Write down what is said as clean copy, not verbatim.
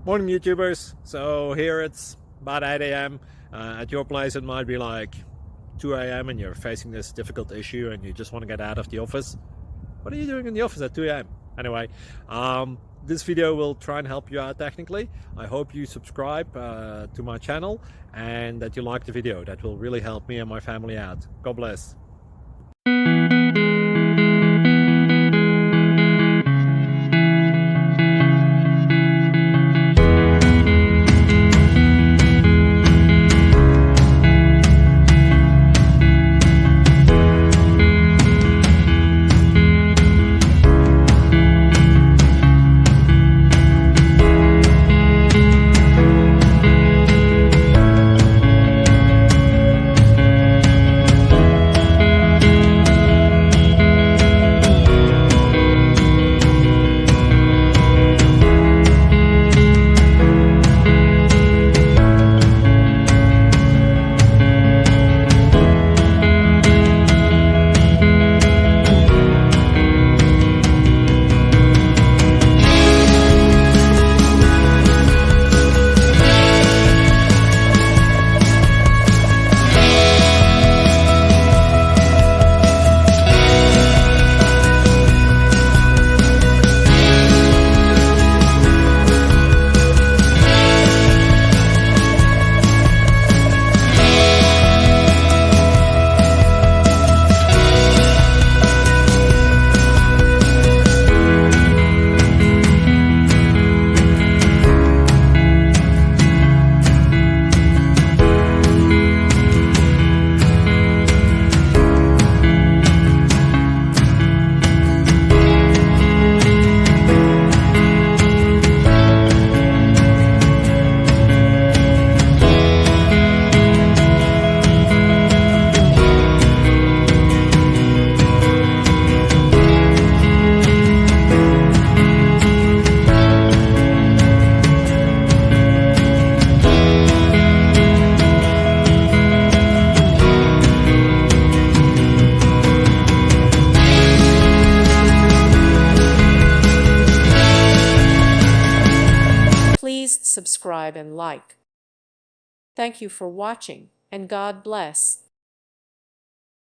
Morning, YouTubers. So here it's about 8 a.m. At your place it might be like 2 a.m. and you're facing this difficult issue and you just want to get out of the office. What are you doing in the office at 2 a.m.? Anyway, this video will try and help you out technically. I hope you subscribe to my channel and that you like the video. That will really help me and my family out. God bless. Please subscribe and like. Thank you for watching, and God bless.